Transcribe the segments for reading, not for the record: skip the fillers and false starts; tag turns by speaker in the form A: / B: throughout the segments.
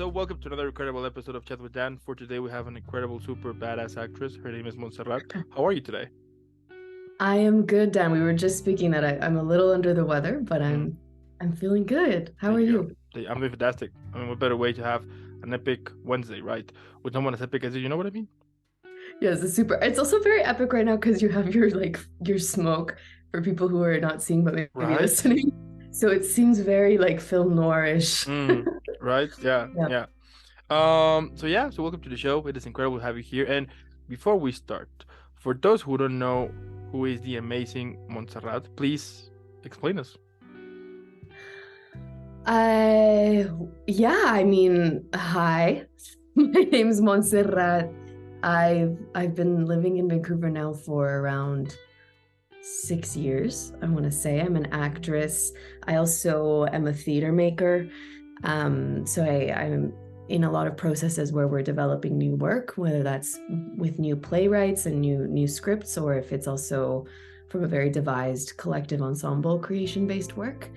A: So, welcome to another incredible episode of Chat with Dan. For today, we have an incredible, super badass actress. Her name is Montserrat. How are you today?
B: I am good, Dan. We were just speaking that I'm a little under the weather, but
A: Mm,
B: I'm feeling good. How
A: there
B: are
A: you go.
B: you?
A: I'm doing fantastic. I mean, what better way to have an epic Wednesday, right? With someone as epic as you know what I mean?
B: Yes, it's super. It's also very epic right now because you have your smoke for people who are not seeing but maybe
A: Right?
B: listening. So it seems very like film noirish.
A: Mm, right? Yeah,
B: Yeah.
A: yeah. So welcome to the show. It is incredible to have you here. And before we start, for those who don't know who is the amazing Montserrat, please explain us.
B: I yeah, I mean, hi. My name's Montserrat. I've been living in Vancouver now for around 6 years, I want to say. I'm an actress. I also am a theater maker. I'm in a lot of processes where we're developing new work, whether that's with new playwrights and new scripts, or if it's also from a very devised collective ensemble creation-based work.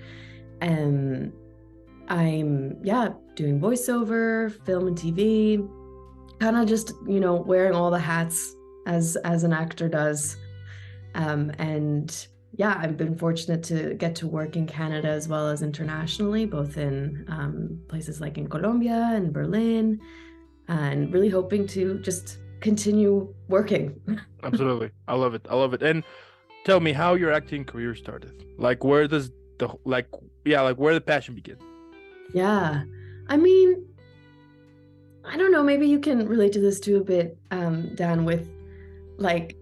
B: And I'm doing voiceover, film and TV, kind of just wearing all the hats as an actor does. And yeah, I've been fortunate to get to work in Canada as well as internationally, both in places like in Colombia and Berlin, and really hoping to just continue working.
A: Absolutely. I love it. I love it. And tell me how your acting career started. Like, where does where the passion begin?
B: Yeah, I mean, I don't know, maybe you can relate to this too a bit, Dan, with like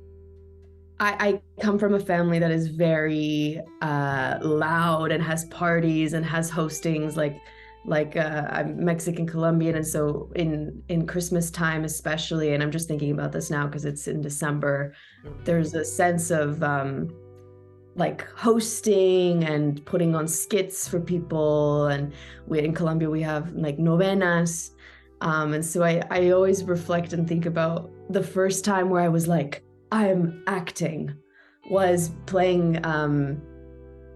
B: I come from a family that is very loud and has parties and has hostings I'm Mexican Colombian, and so in Christmas time especially, and I'm just thinking about this now because it's in December, there's a sense of like hosting and putting on skits for people, and in Colombia we have like novenas, and so I always reflect and think about the first time where I was like, I'm acting, was playing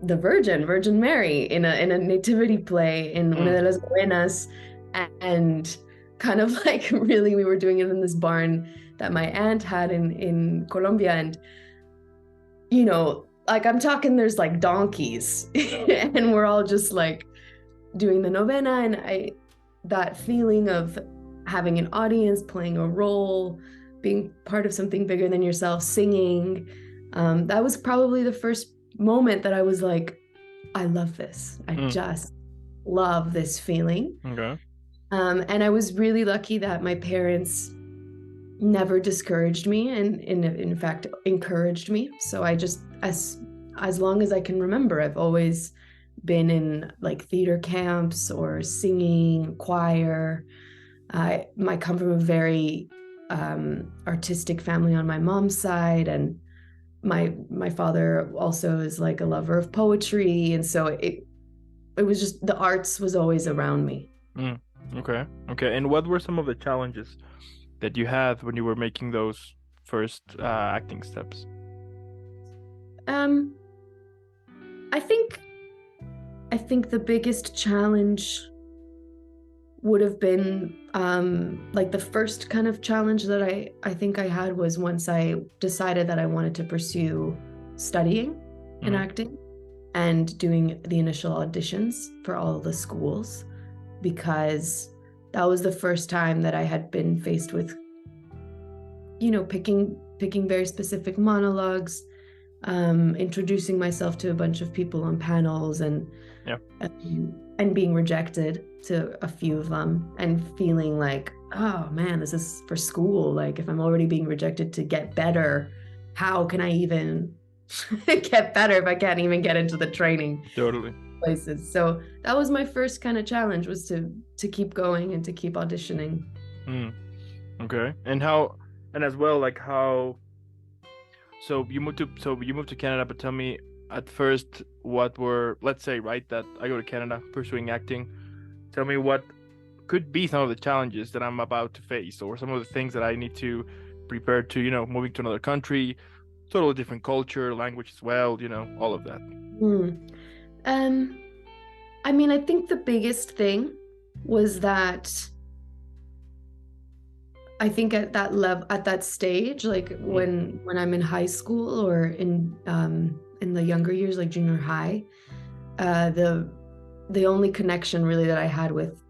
B: the Virgin Mary in a nativity play in Una de
A: Mm,
B: las Buenas, and kind of like really we were doing it in this barn that my aunt had in Colombia, and like I'm talking, there's like donkeys, and we're all just like doing the novena, and that feeling of having an audience, playing a role, being part of something bigger than yourself, singing. That was probably the first moment that I was like, I love this. I
A: mm,
B: just love this feeling.
A: okay.
B: And I was really lucky that my parents never discouraged me, and in fact encouraged me. So I just, as long as I can remember, I've always been in like theater camps or singing choir. I come from a very artistic family on my mom's side, and my father also is like a lover of poetry, and so it was just the arts was always around me.
A: Mm, okay. Okay. And what were some of the challenges that you had when you were making those first acting steps?
B: Um, I think I think the biggest challenge would have been like the first kind of challenge that I think I had was once I decided that I wanted to pursue studying in
A: Mm,
B: acting and doing the initial auditions for all the schools, because that was the first time that I had been faced with picking very specific monologues, introducing myself to a bunch of people on panels,
A: yeah.
B: and being rejected to a few of them, and feeling like, oh man, this is for school. Like, if I'm already being rejected to get better, how can I even get better if I can't even get into the training
A: Totally.
B: places? So that was my first kind of challenge, was to keep going and to keep auditioning.
A: Mm, okay. And as well, like how, so you moved to Canada, but tell me at first what were, let's say, right, that I go to Canada pursuing acting. Tell me what could be some of the challenges that I'm about to face, or some of the things that I need to prepare to, moving to another country, totally different culture, language as well, all of that.
B: Hmm. Um, I mean, I think the biggest thing was that I think at that level, at that stage, like when I'm in high school or in the younger years, like junior high, the only connection really that I had with,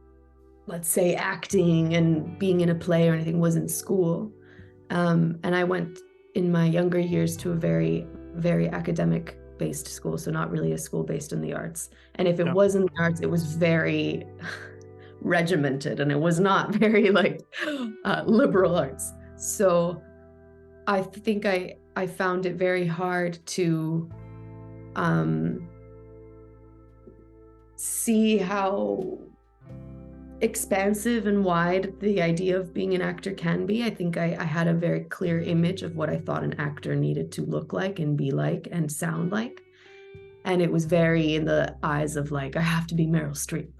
B: let's say, acting and being in a play or anything was in school. And I went in my younger years to a very, very academic based school, so not really a school based in the arts. And if it was in the arts, it was very regimented, and it was not very like liberal arts. So I think I found it very hard to see how expansive and wide the idea of being an actor can be. I think I had a very clear image of what I thought an actor needed to look like and be like and sound like. And it was very in the eyes of like, I have to be Meryl Streep.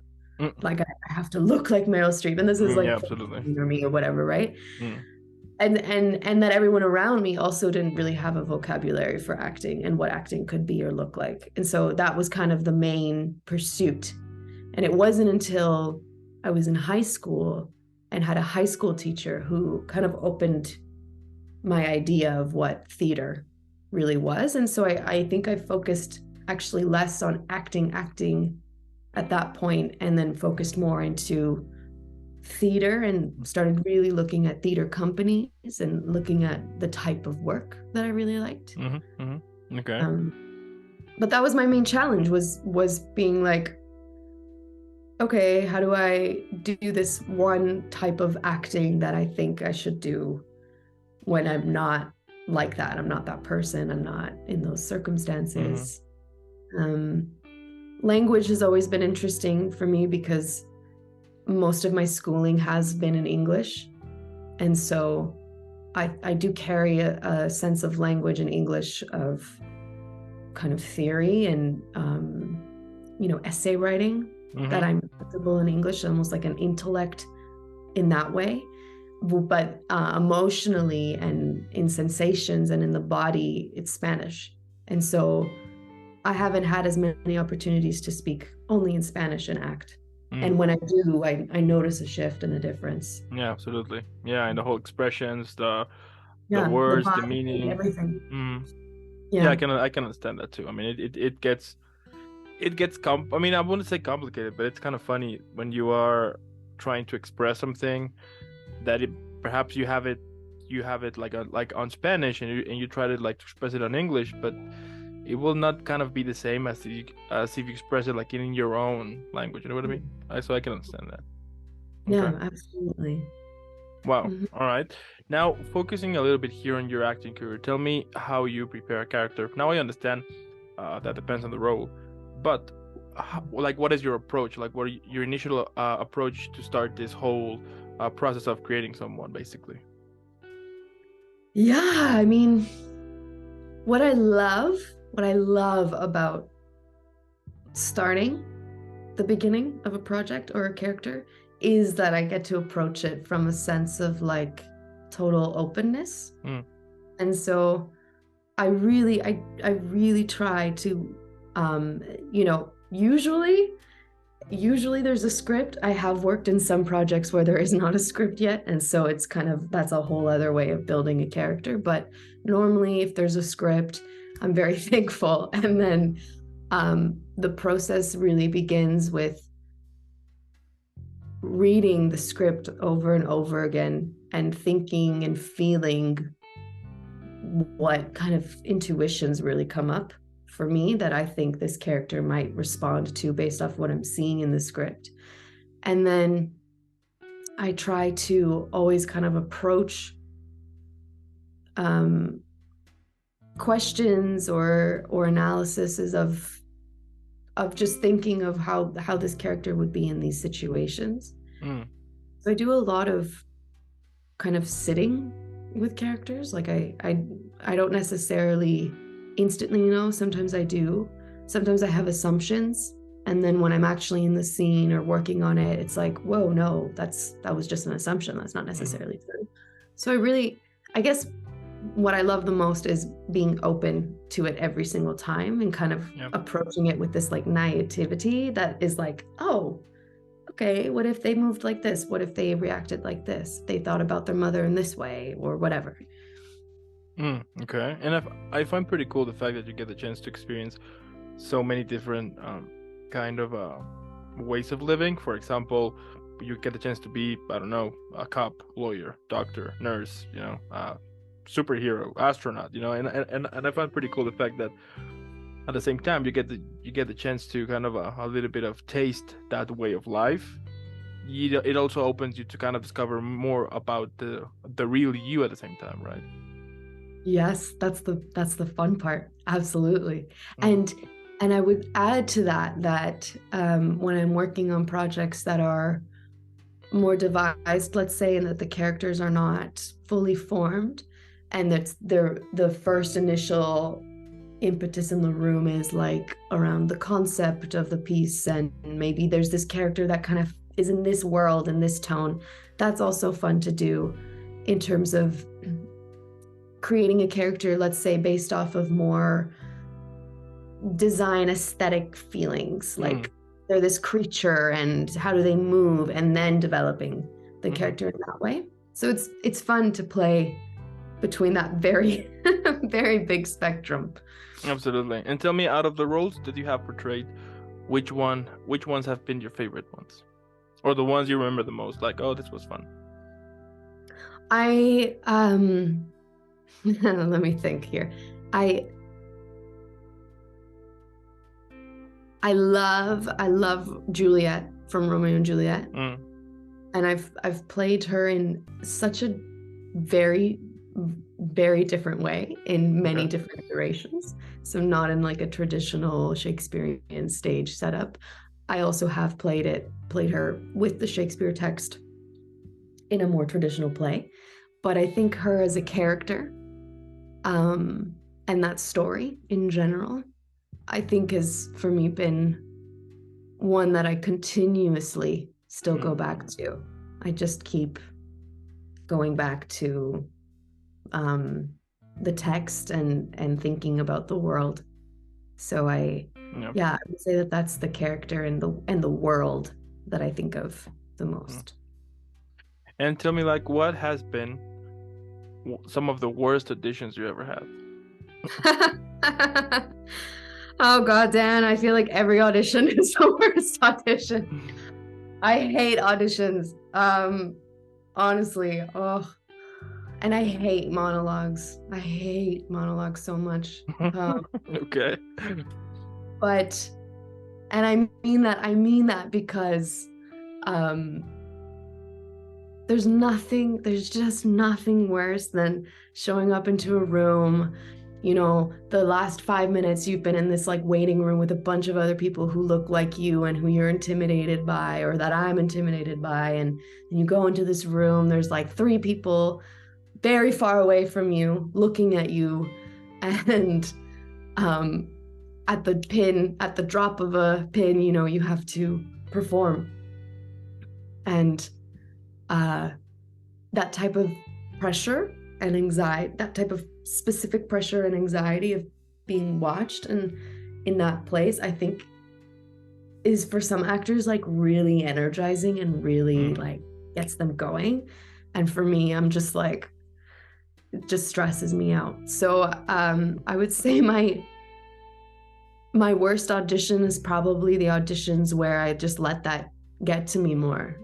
B: Like I have to look like Meryl Streep. And this is like
A: absolutely.
B: or me or whatever, right? And that everyone around me also didn't really have a vocabulary for acting and what acting could be or look like. And so that was kind of the main pursuit. And it wasn't until I was in high school and had a high school teacher who kind of opened my idea of what theater really was. And so I think I focused actually less on acting at that point, and then focused more into theater and started really looking at theater companies and looking at the type of work that I really liked.
A: Okay.
B: But that was my main challenge was being like, okay, how do I do this one type of acting that I think I should do when I'm not like that? I'm not that person. I'm not in those circumstances. Language has always been interesting for me because most of my schooling has been in English. And so I do carry a sense of language and English of kind of theory and, essay writing. That I'm comfortable in English, almost like an intellect in that way. But emotionally and in sensations and in the body, it's Spanish. And so I haven't had as many opportunities to speak only in Spanish and act. And when I do, I notice a shift and a difference.
A: Yeah, absolutely. Yeah, and the whole expressions, the words, the meaning,
B: everything.
A: Yeah, I can understand that too. I mean, it gets I mean, I wouldn't say complicated, but it's kind of funny when you are trying to express something that perhaps you have it like on Spanish and you try to like to express it on English, but it will not kind of be the same as if you express it like in your own language. You know what I mean? So I can understand that.
B: Okay. Yeah, absolutely.
A: Wow. All right. Now, focusing a little bit here on your acting career, tell me how you prepare a character. Now I understand that depends on the role. But what is your approach? Like, what are your initial approach to start this whole process of creating someone, basically?
B: Yeah, I mean, what I love about starting the beginning of a project or a character is that I get to approach it from a sense of like total openness. And so I really try to usually there's a script. I have worked in some projects where there is not a script yet, and so it's kind of, that's a whole other way of building a character. But normally if there's a script, I'm very thankful. And then the process really begins with reading the script over and over again and thinking and feeling what kind of intuitions really come up for me that I think this character might respond to based off what I'm seeing in the script. And then I try to always kind of approach questions or analyses of just thinking of how this character would be in these situations. So I do a lot of kind of sitting with characters. Like I don't necessarily instantly know. Sometimes I do. Sometimes I have assumptions, and then when I'm actually in the scene or working on it, it's like, whoa, no, that was just an assumption. That's not necessarily true. So I guess what I love the most is being open to it every single time and kind of approaching it with this like naivety that is like, oh, okay, what if they moved like this? What if they reacted like this? They thought about their mother in this way or whatever.
A: Okay. And I find pretty cool the fact that you get the chance to experience so many different kind of ways of living. For example, you get the chance to be, I don't know, a cop, lawyer, doctor, nurse, superhero, astronaut, and I find pretty cool the fact that at the same time you get the chance to kind of a little bit of taste that way of life. It also opens you to kind of discover more about the real you at the same time, right?
B: Yes, that's the fun part. Absolutely.
A: Mm.
B: And I would add to that when I'm working on projects that are more devised, let's say, and that the characters are not fully formed, and they're the first initial impetus in the room is like around the concept of the piece, and maybe there's this character that kind of is in this world, in this tone. That's also fun to do in terms of creating a character, let's say, based off of more design aesthetic feelings, like they're this creature and how do they move, and then developing the character in that way. So it's fun to play between that very very big spectrum.
A: Absolutely. And tell me, out of the roles that you have portrayed, which ones have been your favorite ones? Or the ones you remember the most, like, oh, this was fun.
B: I let me think here. I love Juliet from Romeo and Juliet. And I've played her in such a very, very different way in many different iterations. So not in like a traditional Shakespearean stage setup. I also have played her with the Shakespeare text in a more traditional play. But I think her as a character, and that story in general, I think has for me been one that I continuously still go back to. I just keep going back to the text and thinking about the world. So I would say that that's the character and the world that I think of the most.
A: And tell me, like, what has been some of the worst auditions you ever had?
B: Oh God, Dan, I feel like every audition is the worst audition. I hate auditions. Honestly, and I hate monologues. I hate monologues so much.
A: Okay.
B: But, and I mean that because there's just nothing worse than showing up into a room, the last 5 minutes you've been in this like waiting room with a bunch of other people who look like you and who you're intimidated by, or that I'm intimidated by. And you go into this room, there's like 3 people very far away from you looking at you. And at the drop of a pin, you have to perform. And that type of pressure and anxiety, that type of specific pressure and anxiety of being watched and in that place, I think is for some actors like really energizing and really like gets them going. And for me, I'm just like, it just stresses me out. So I would say my worst audition is probably the auditions where I just let that get to me more.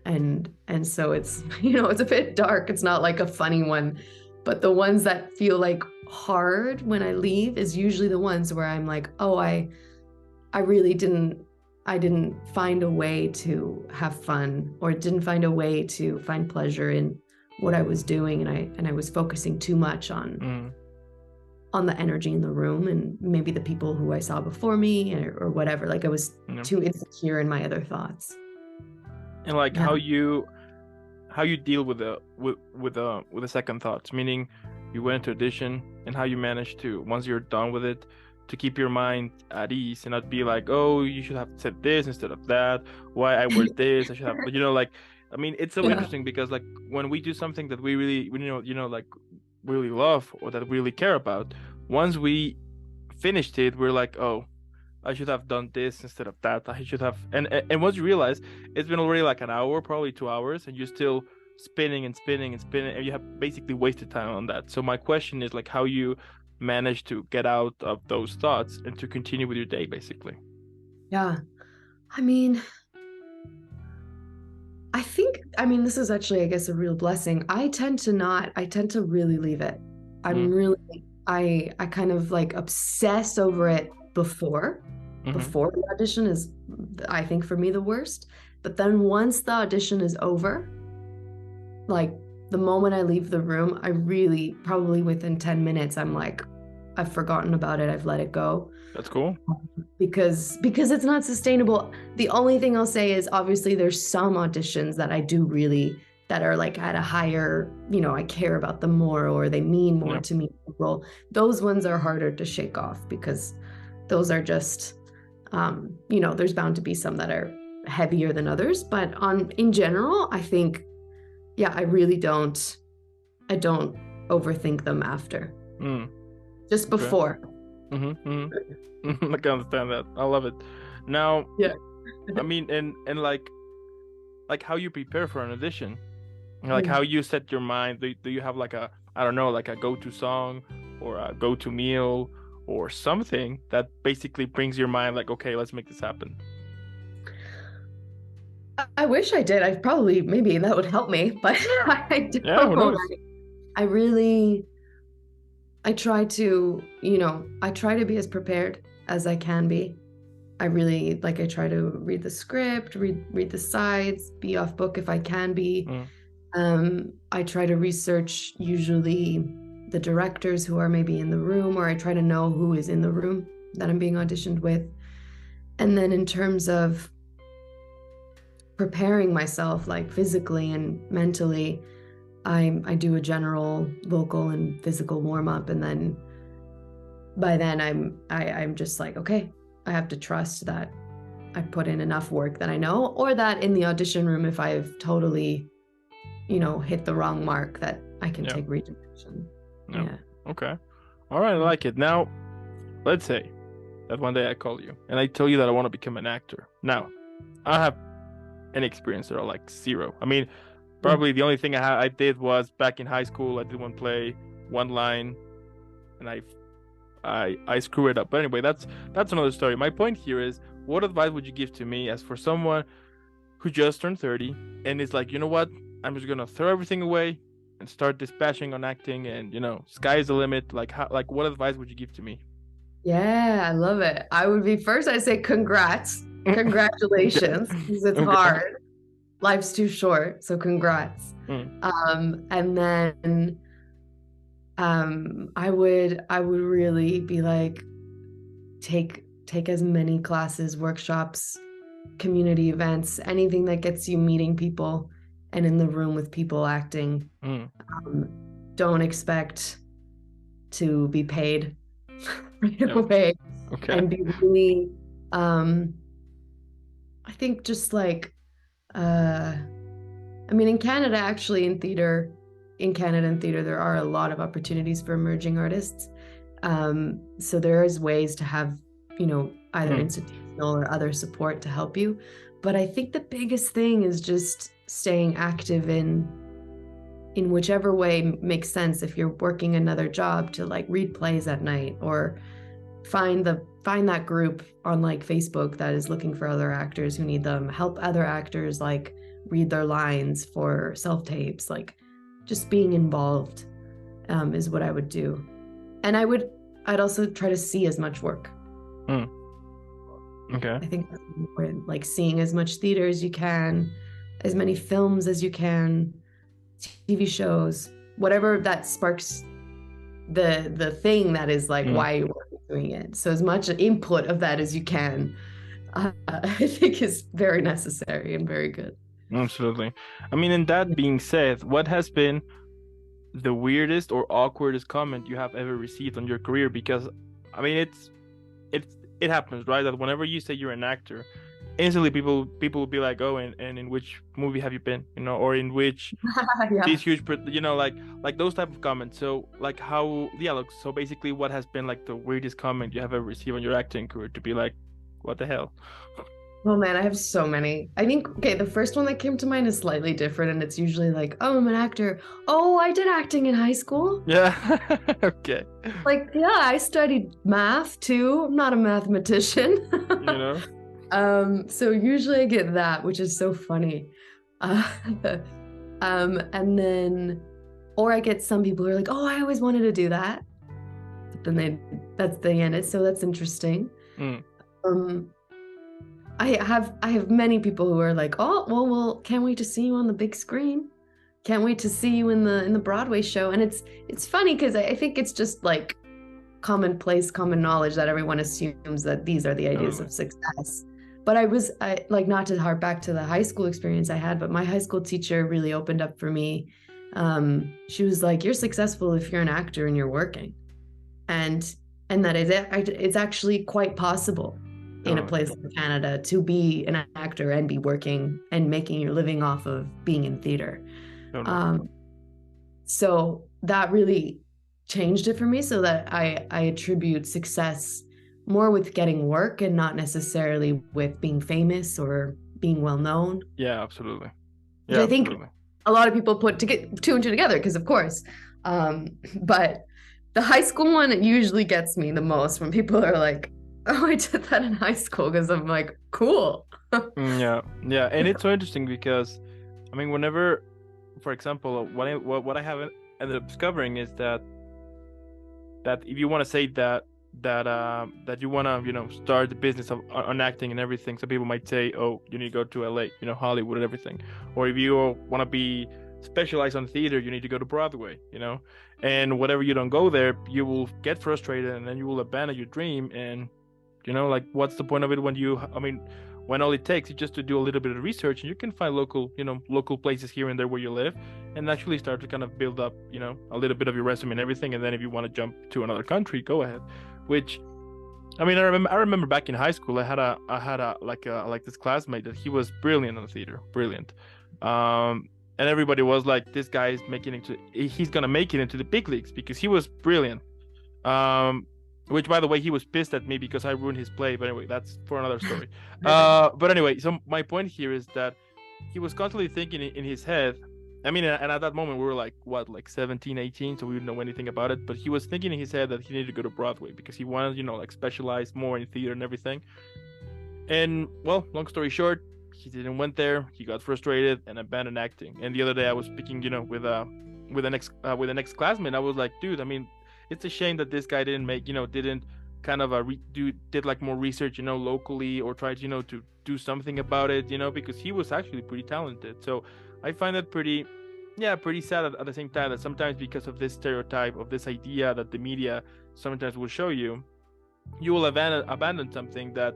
B: And so it's, it's a bit dark. It's not like a funny one, but the ones that feel like hard when I leave is usually the ones where I'm like, oh, I really didn't find a way to have fun, or didn't find a way to find pleasure in what I was doing. And I was focusing too much on the energy in the room and maybe the people who I saw before me or whatever. Like I was too insecure in my other thoughts.
A: And like how you deal with the second thoughts, meaning you went to audition, and how you manage to, once you're done with it, to keep your mind at ease and not be like, oh, you should have said this instead of that, why I word this, I should have, like, I mean, it's so interesting because like when we do something that we really like really love or that we really care about, once we finished it, we're like, oh, I should have done this instead of that. I should have, and once you realize it's been already like an hour, probably 2 hours, and you're still spinning and spinning and spinning, and you have basically wasted time on that. So my question is like how you manage to get out of those thoughts and to continue with your day, basically.
B: Yeah. I mean, I mean, this is actually, I guess, a real blessing. I tend to not, I tend to really leave it. I'm
A: Mm,
B: really, I kind of like obsess over it
A: mm-hmm.
B: before the audition is, I think for me, the worst. But then once the audition is over, like the moment I leave the room, I really, probably within 10 minutes, I'm like, I've forgotten about it. I've let it go
A: That's cool.
B: because it's not sustainable. The only thing I'll say is obviously there's some auditions that I do really that are like at a higher, I care about them more or they mean more
A: Yeah.
B: to me in the role. Those ones are harder to shake off because those are just there's bound to be some that are heavier than others. But in general, I think, yeah, I don't overthink them after.
A: Mm,
B: Just
A: okay.
B: before.
A: Mm-hmm, mm-hmm. I can understand that. I love it. Now,
B: Yeah.
A: I mean, and like how you prepare for an audition, like
B: Mm.
A: how you set your mind. Do you have like a, I don't know, like a go-to song or a go-to meal or something that basically brings your mind like, okay, let's make this happen.
B: I wish I did. I probably maybe that would help me, but I
A: Yeah, who
B: don't.
A: knows?
B: I really I try to, I try to be as prepared as I can be. I really like I try to read the script, read the sides, be off book if I can be.
A: Mm,
B: I try to research usually the directors who are maybe in the room, or I try to know who is in the room that I'm being auditioned with. And then in terms of preparing myself, like physically and mentally, I do a general vocal and physical warm up, and then by then I'm just like, okay, I have to trust that I put in enough work that I know, or that in the audition room, if I've totally, hit the wrong mark, that I can
A: yeah,
B: take redirection.
A: yeah.
B: Yeah.
A: Okay. All right, I like it. Now, let's say that one day I call you and I tell you that I want to become an actor. Now, I have any experience that are like zero. I mean,
B: Mm.
A: probably the only thing I did was back in high school. I did one play, one line, and I screw it up. But anyway, that's another story. My point here is, what advice would you give to me as for someone who just turned 30 and is like, you know what? I'm just gonna throw everything away and start dispatching on acting, and sky's the limit. Like how, like what advice would you give to me?
B: Yeah, I love it. I would be first, I'd say congrats.
A: Okay.
B: Congratulations, because it's
A: Okay.
B: hard. Life's too short, so congrats.
A: Mm,
B: And then I would really be like, take as many classes, workshops, community events, anything that gets you meeting people and in the room with people acting.
A: mm,
B: Um, don't expect to be paid right
A: yeah.
B: away,
A: Okay.
B: and be really, um, I think just like, uh, I mean, in Canada and theater, there are a lot of opportunities for emerging artists. So there is ways to have, either
A: Mm,
B: institutional or other support to help you. But I think the biggest thing is just staying active in whichever way makes sense. If you're working another job, to like read plays at night, or find that group on like Facebook that is looking for other actors who need them, help other actors like read their lines for self-tapes, like just being involved, is what I would do. And I'd also try to see as much work.
A: mm, okay.
B: I think that's important, like seeing as much theater as you can, as many films as you can, TV shows, whatever that sparks the thing that is like
A: Mm,
B: why you're doing it. So as much input of that as you can, I think is very necessary and very good.
A: absolutely. I mean, and that being said, what has been the weirdest or awkwardest comment you have ever received on your career? Because I mean, it happens, right? That whenever you say you're an actor, instantly people will be like, oh, and in which movie have you been, or in which
B: Yeah.
A: these huge, like those type of comments. So like, how, yeah, look, so basically, what has been like the weirdest comment you have ever received on your acting career to be like, what the hell?
B: Oh man, I have so many. I think, okay, the first one that came to mind is slightly different, and it's usually like, oh, I'm an actor. Oh, I did acting in high school.
A: Yeah. Okay.
B: Like, yeah, I studied math too. I'm not a mathematician.
A: You know?
B: So usually I get that, which is so funny. Uh, and then, or I get some people who are like, oh, I always wanted to do that. But then that's the end. So that's interesting.
A: Mm.
B: Um, I have many people who are like, oh, well, can't wait to see you on the big screen. Can't wait to see you in the Broadway show. And it's funny because I think it's just like commonplace, common knowledge that everyone assumes that these are the ideas
A: Totally.
B: of success. But I like, not to harp back to the high school experience I had, but my high school teacher really opened up for me. She was like, "You're successful if you're an actor and you're working," and that it's actually quite possible in a
A: Totally.
B: place like Canada to be an actor and be working and making your living off of being in theater.
A: Totally.
B: Um, so that really changed it for me, so that I attribute success more with getting work and not necessarily with being famous or being well known,
A: Yeah, absolutely.
B: which
A: Yeah,
B: I think
A: absolutely.
B: a lot of people put to get two and two together, because of course. um but the high school one usually gets me the most, when people are like, oh, I did that in high school, because I'm like, cool.
A: Yeah, yeah, and it's so interesting because, I mean, whenever, for example, what I have ended up discovering is that if you want to say that you want to start the business of on acting and everything, some people might say, oh, you need to go to LA, Hollywood and everything, or if you want to be specialized on theater, you need to go to Broadway, and whatever you don't go there, you will get frustrated and then you will abandon your dream. And like, what's the point of it when all it takes is just to do a little bit of research, and you can find local places here and there where you live, and actually start to kind of build up, a little bit of your resume and everything. And then if you want to jump to another country, go ahead. Which, I remember back in high school, I had a like this classmate that he was brilliant in the theater, brilliant. And everybody was like, this guy is he's gonna make it into the big leagues because he was brilliant. Um, which, by the way, he was pissed at me because I ruined his play. But anyway, that's for another story. But anyway, so my point here is that he was constantly thinking in his head. I mean, and at that moment we were like, what, like 17, 18, so we didn't know anything about it. But he was thinking in his head that he needed to go to Broadway because he wanted, like, specialize more in theater and everything. And, well, long story short, he didn't went there. He got frustrated and abandoned acting. And the other day I was speaking, with an ex classmate. I was like, dude, I mean, it's a shame that this guy didn't kind of did like more research, locally, or tried, to do something about it, because he was actually pretty talented. So I find that pretty sad at the same time, that sometimes, because of this stereotype, of this idea that the media sometimes will show you, you will abandon something that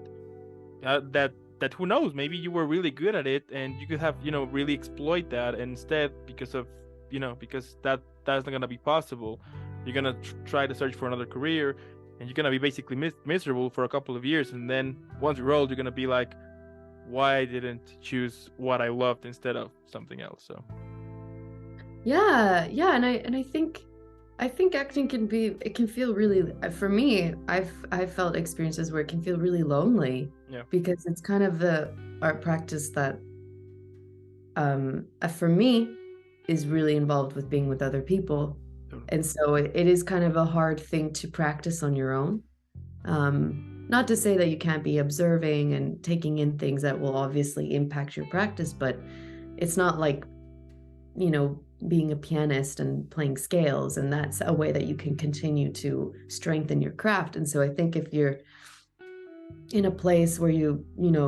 A: who knows, maybe you were really good at it and you could have, really exploit that. And instead, because that's not going to be possible, you're going to try to search for another career, and you're going to be basically miserable for a couple of years. And then once you're old, you're going to be like, why I didn't choose what I loved instead of something else. So
B: Yeah, and I think acting can feel really, for me, I've felt experiences where it can feel really lonely,
A: yeah.
B: because it's kind of the art practice that for me is really involved with being with other people. And so it is kind of a hard thing to practice on your own. Not to say that you can't be observing and taking in things that will obviously impact your practice, but it's not like, being a pianist and playing scales, and that's a way that you can continue to strengthen your craft. And so I think if you're in a place where you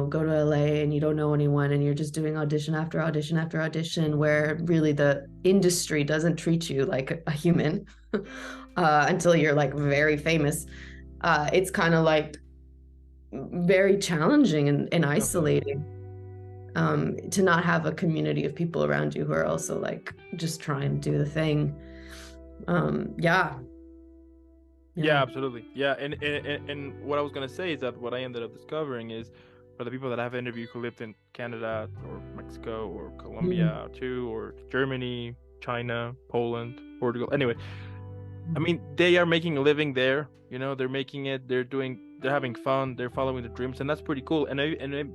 B: go to LA and you don't know anyone, and you're just doing audition after audition after audition, where really the industry doesn't treat you like a human until you're like very famous, it's kind of like very challenging and isolating, to not have a community of people around you who are also like just trying to do the thing. Yeah.
A: Yeah, absolutely. Yeah, and what I was gonna say is that what I ended up discovering is, for the people that I've interviewed who lived in Canada or Mexico or Colombia too, or Germany, China, Poland, Portugal. Anyway, I mean, they are making a living there. They're making it. They're they're having fun, they're following their dreams, and that's pretty cool.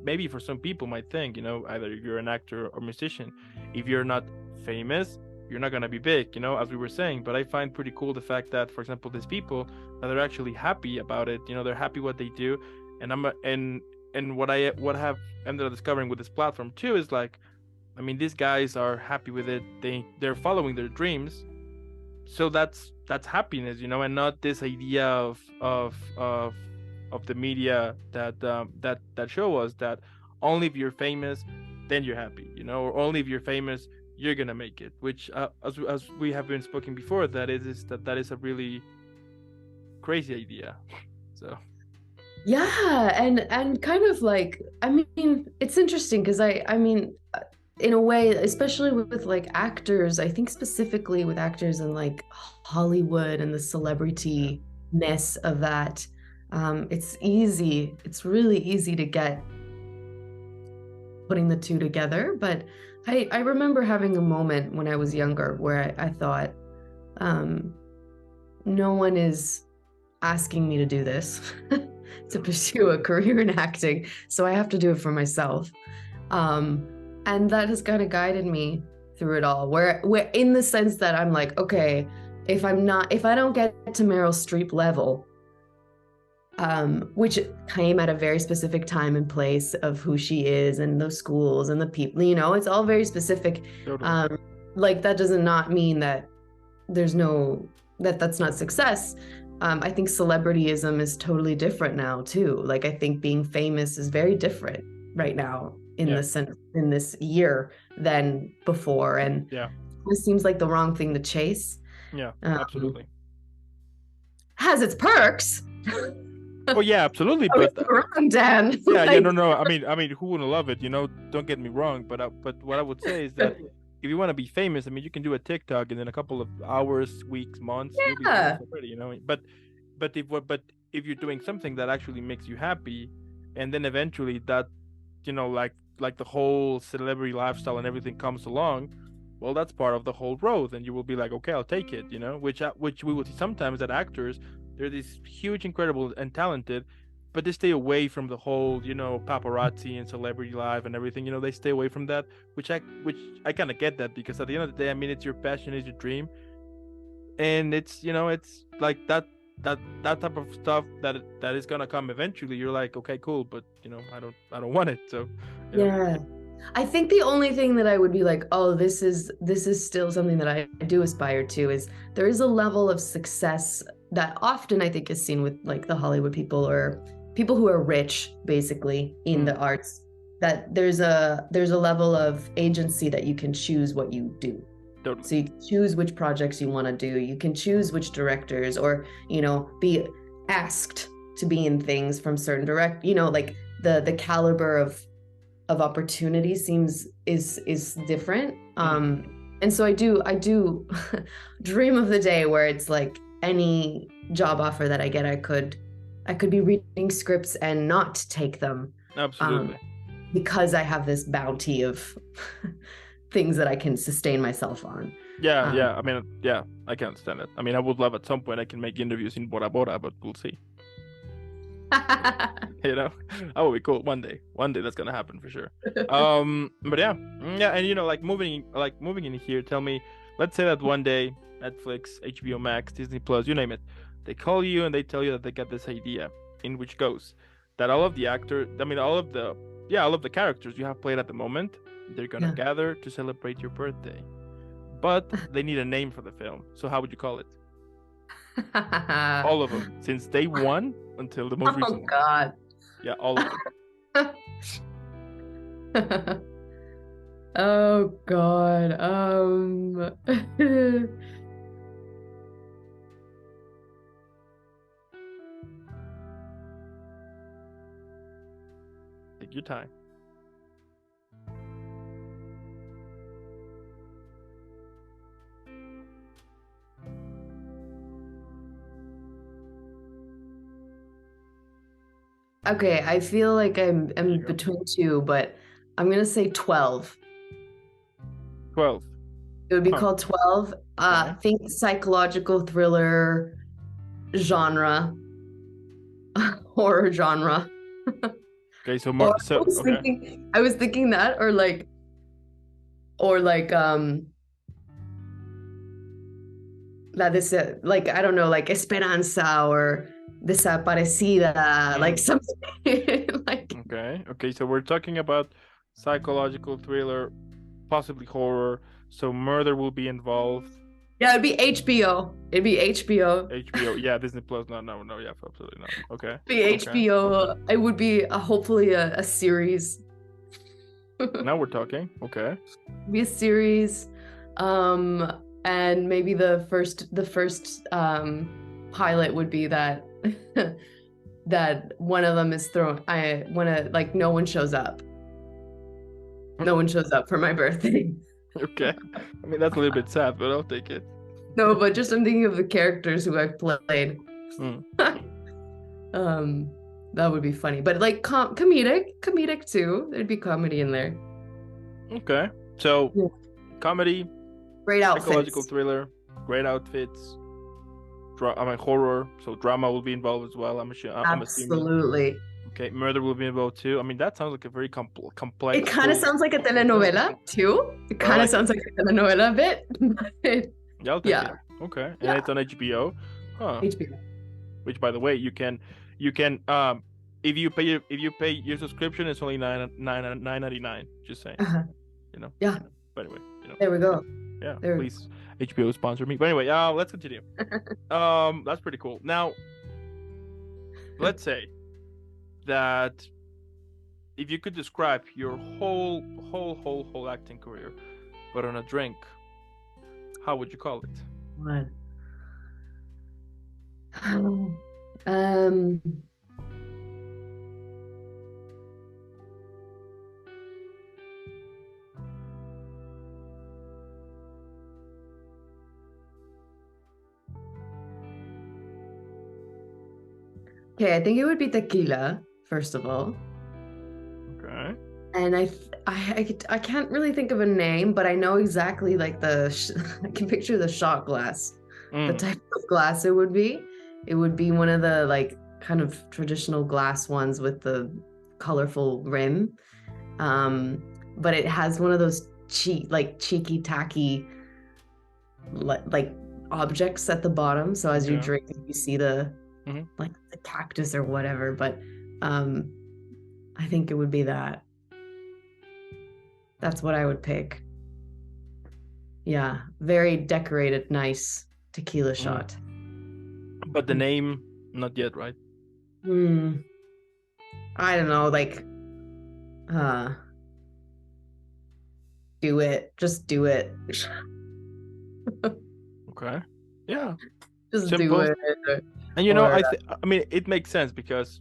A: Maybe for some people might think, either you're an actor or musician, if you're not famous, you're not gonna be big, as we were saying. But I find pretty cool the fact that, for example, these people that are actually happy about it, they're happy what they do, and what I have ended up discovering with this platform too is like, I mean, these guys are happy with it. They're following their dreams, so that's happiness, and not this idea of the media that show us that only if you're famous, then you're happy, or only if you're famous, you're gonna make it. Which, as we have been speaking before, that is a really crazy idea. So.
B: Yeah, and kind of like, I mean, it's interesting because I mean, in a way, especially with like actors, I think specifically with actors in like Hollywood and the celebrity-ness of that, it's really easy to get putting the two together. But I remember having a moment when I was younger where I thought, no one is asking me to do this. To pursue a career in acting, so I have to do it for myself, and that has kind of guided me through it all, where in the sense that I'm like, okay, if I don't get to Meryl Streep level, which came at a very specific time and place of who she is and those schools and the people, it's all very specific.
A: Totally.
B: Like that does not mean that there's that's not success. I think celebrityism is totally different now too. Like I think being famous is very different right now in this year than before, and it seems like the wrong thing to chase.
A: Yeah, absolutely.
B: Has its perks.
A: Oh yeah, absolutely. But
B: wrong, Dan.
A: Yeah, no. I mean, who wouldn't love it? Don't get me wrong. But what I would say is that if you want to be famous, I mean, you can do a TikTok, and in a couple of hours, weeks, months, you'll be famous already, But if you're doing something that actually makes you happy, and then eventually that, like the whole celebrity lifestyle and everything comes along, well, that's part of the whole road, and you will be like, okay, I'll take it, which we will see sometimes that actors, they're these huge, incredible, and talented, but they stay away from the whole, paparazzi and celebrity life and everything. They stay away from that, which I kind of get that, because at the end of the day, I mean, it's your passion, it's your dream, and it's it's like that type of stuff that is gonna come eventually. You're like, okay, cool, but I don't want it. So
B: yeah, I think the only thing that I would be like, oh, this is still something that I do aspire to, is there is a level of success that often I think is seen with like the Hollywood people or people who are rich basically in the arts, that there's a level of agency that you can choose what you do.
A: Totally.
B: So you can choose which projects you want to do. You can choose which directors, or be asked to be in things from certain like the caliber of opportunity is different. And so I do dream of the day where it's like any job offer that I get, I could be reading scripts and not take them.
A: Absolutely.
B: Because I have this bounty of things that I can sustain myself on.
A: Yeah. I mean, yeah, I can understand it. I mean, I would love at some point I can make interviews in Bora Bora, but we'll see. That would be cool. One day that's gonna happen for sure. But yeah, and like moving in here. Tell me, let's say that one day Netflix, HBO Max, Disney Plus, you name it, they call you and they tell you that they got this idea, in which goes that all of the all of the characters you have played at the moment, they're gonna gather to celebrate your birthday, but they need a name for the film. So how would you call it? All of them, since day one until the most recent one.
B: God.
A: Yeah, all of them.
B: Oh God.
A: Take your time.
B: Okay, I feel like I'm between two, but I'm gonna say 12.
A: 12.
B: It would be called 12. Think psychological thriller genre horror genre.
A: Okay, so
B: Or
A: more. So okay.
B: I was thinking that, or like that is like I don't know, like Esperanza or Desaparecida, like
A: Mm,
B: something like
A: okay. Okay. So we're talking about psychological thriller, possibly horror. So murder will be involved.
B: yeah, it'd be HBO. It'd be HBO.
A: HBO. Yeah, Disney Plus. No, no, no. Yeah, absolutely not. Okay.
B: Be
A: Okay. Okay.
B: HBO. It would be hopefully a series.
A: Now we're talking. Okay.
B: Be a series, and maybe the first pilot would be that that one of them is thrown. I want to like no one shows up. No one shows up for my birthday.
A: Okay. I mean, that's a little bit sad, but I'll take it.
B: No, but just I'm thinking of the characters who I've played.
A: Mm.
B: That would be funny, but like comedic too. There'd be comedy in there.
A: Okay. So,
B: Yeah.
A: comedy,
B: Great
A: psychological
B: outfits.
A: thriller, great outfits. I mean, horror. So drama will be involved as well. I'm assuming.
B: Absolutely.
A: Okay, murder will be involved too. I mean, that sounds like a very
B: It
A: complex
B: kind of
A: full.
B: sounds like a telenovela too. It
A: I
B: kind of
A: like it.
B: sounds like a telenovela a bit.
A: Yeah, I'll take
B: Yeah,
A: it. Okay, and
B: yeah.
A: it's on HBO. Huh.
B: HBO.
A: Which, by the way, you can if you pay your subscription, it's only $9.99. Just saying,
B: Uh-huh.
A: you know.
B: Yeah.
A: But anyway,
B: There we go.
A: yeah,
B: There.
A: please HBO sponsor me. But anyway, let's continue. That's pretty cool. Now, let's say that if you could describe your whole acting career, but on a drink, how would you call it?
B: What? Um. Okay, I think it would be tequila, first of all.
A: Okay.
B: And I can't really think of a name, but I know exactly like I can picture the shot glass, the type of glass it would be. It would be one of the like kind of traditional glass ones with the colorful rim. But it has one of those cheeky tacky like objects at the bottom. So as you
A: Okay.
B: drink, you see the
A: Mhm.
B: like the cactus or whatever. But I think it would be that. That's what I would pick. Yeah, very decorated, nice tequila shot.
A: But the name, not yet, right?
B: I don't know, like, do it. Just do it.
A: Okay. Yeah.
B: Just
A: Simple.
B: do it.
A: And I mean, it makes sense because,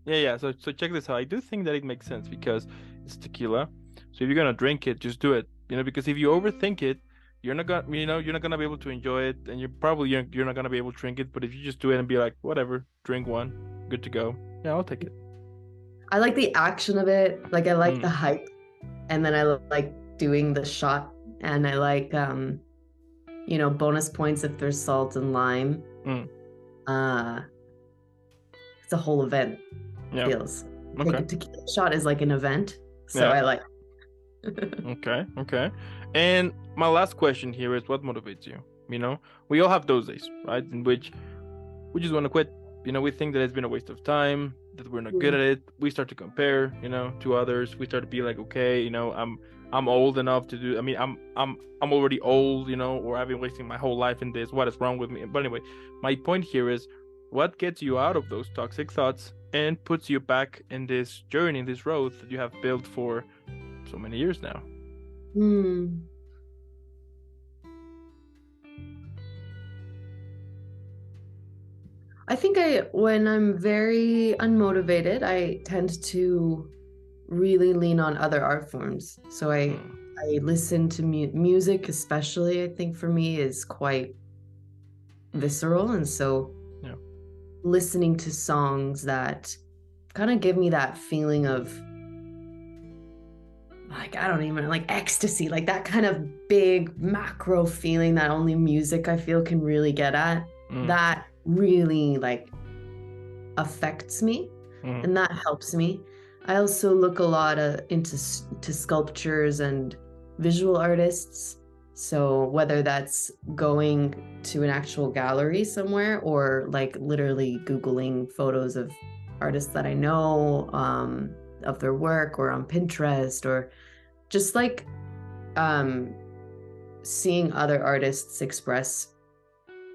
A: yeah. So check this out. I do think that it makes sense because it's tequila. So if you're gonna drink it, just do it. Because if you overthink it, you're not gonna be able to enjoy it, and you're not gonna be able to drink it. But if you just do it and be like, whatever, drink one, good to go. Yeah, I'll take it.
B: I like the action of it. Like I like the hype, and then I like doing the shot, and I like bonus points if there's salt and lime. It's a whole event.
A: Yeah.
B: Feels.
A: Okay.
B: Like a tequila shot is like an event, so
A: Yeah.
B: I like.
A: Okay. And my last question here is, what motivates you? We all have those days, right? In which we just want to quit. We think that it's been a waste of time, that we're not good at it. We start to compare, to others. We start to be like, okay, I'm old enough to do. I mean, I'm already old, or I've been wasting my whole life in this. What is wrong with me? But anyway, my point here is, what gets you out of those toxic thoughts and puts you back in this journey, in this road that you have built for so many years now?
B: I think when I'm very unmotivated, I tend to really lean on other art forms. So I listen to music, especially, I think for me is quite visceral. And so listening to songs that kind of give me that feeling of like, I don't even like ecstasy, like that kind of big macro feeling that only music I feel can really get at. That really like affects me,
A: Mhm.
B: and that helps me. I also look a lot into to sculptures and visual artists. So whether that's going to an actual gallery somewhere or like literally Googling photos of artists that I know, of their work, or on Pinterest, or just like um, seeing other artists express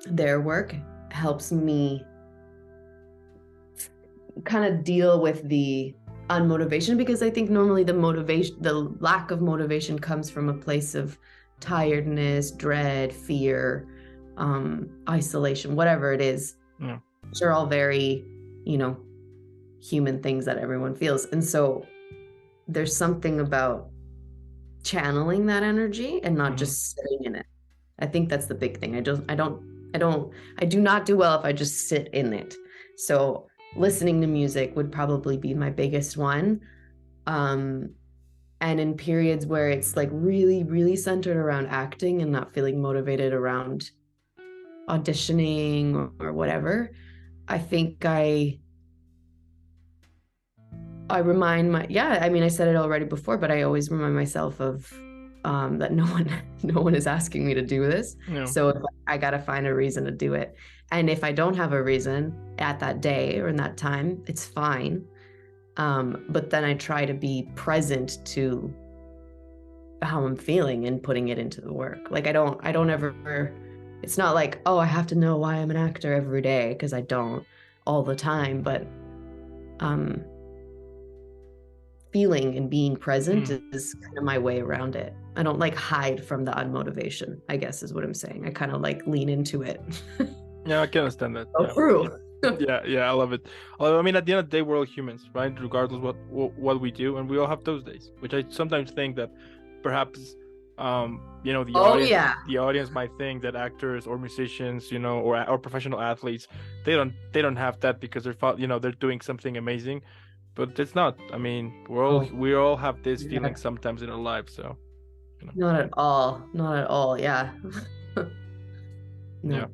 B: their work helps me kind of deal with the unmotivation, because I think normally the lack of motivation comes from a place of tiredness, dread, fear, isolation, whatever it is.
A: Yeah.
B: Which are all very, human things that everyone feels. And so there's something about channeling that energy and not
A: Mhm.
B: just sitting in it. I think that's the big thing. I do not do well if I just sit in it. So listening to music would probably be my biggest one. And in periods where it's like really, really centered around acting and not feeling motivated around auditioning or whatever, I think I remind I said it already before, but I always remind myself of that no one is asking me to do this.
A: Yeah.
B: So if I gotta find a reason to do it. And if I don't have a reason at that day or in that time, it's fine. But then I try to be present to how I'm feeling and putting it into the work. Like I don't ever, it's not like, oh, I have to know why I'm an actor every day, because I don't all the time, but um feeling and being present
A: Mm.
B: is kind of my way around it. I don't like hide from the unmotivation, I guess is what I'm saying. I kind of like lean into it.
A: Yeah, I can understand that.
B: Oh,
A: Yeah.
B: true.
A: Yeah, yeah, I love it. I mean, at the end of the day, we're all humans, right? Regardless what we do, and we all have those days. Which I sometimes think that perhaps, the
B: Oh
A: audience,
B: yeah.
A: might think that actors or musicians, or professional athletes, they don't have that because they're doing something amazing, but it's not. I mean,
B: Oh,
A: we all have this
B: yeah.
A: feeling sometimes in our lives, so you know,
B: Not at all. Not at all. Yeah.
A: yeah.
B: No.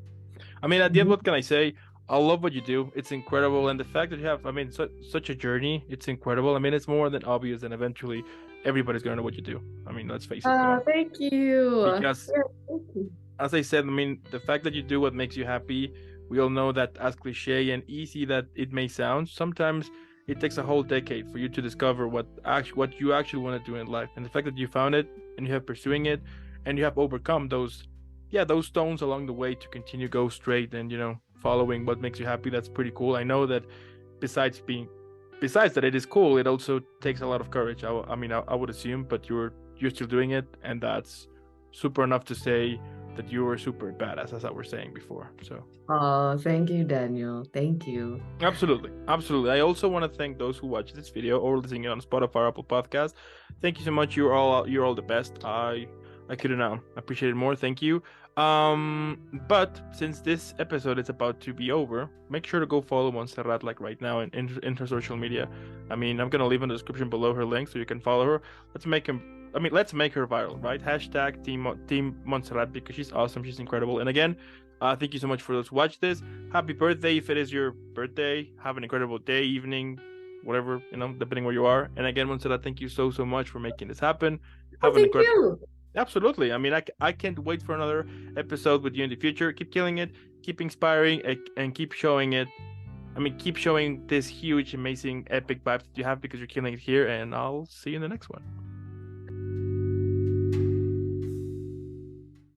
A: I mean, at the end,
B: Mhm.
A: what can I say? I love what you do. It's incredible, and the fact that you have, I mean, such a journey, it's incredible. I mean, it's more than obvious, and eventually, everybody's gonna know what you do. I mean, let's face it.
B: Thank you.
A: Because,
B: Yeah, thank you.
A: as I said, I mean, the fact that you do what makes you happy, we all know that as cliche and easy that it may sound, sometimes it takes a whole decade for you to discover what you actually want to do in life. And the fact that you found it and you have pursuing it and you have overcome those stones along the way to continue go straight and following what makes you happy, that's pretty cool. I know that besides that it is cool, it also takes a lot of courage. I would assume, but you're still doing it, and that's super enough to say that you were super badass, as I was saying before. So
B: Oh, thank you, Daniel. Thank you.
A: absolutely, absolutely. I also want to thank those who watch this video or listening on Spotify or Apple Podcast. Thank you so much. You're all the best. I couldn't appreciate it more. Thank you. But since this episode is about to be over, make sure to go follow Montserrat like right now in her social media. I mean, I'm gonna leave in the description below her link so you can follow her. Let's make her viral, right? Hashtag Team Montserrat, because she's awesome. She's incredible. And again, thank you so much for those who watch this. Happy birthday if it is your birthday. Have an incredible day, evening, whatever, depending where you are. And again, Montserrat, thank you so much for making this happen.
B: Oh,
A: Have an
B: thank
A: incredible.
B: you.
A: Absolutely. I mean, I can't wait for another episode with you in the future. Keep killing it, keep inspiring, and keep showing it. I mean, keep showing this huge, amazing, epic vibes that you have, because you're killing it here. And I'll see you in the next one.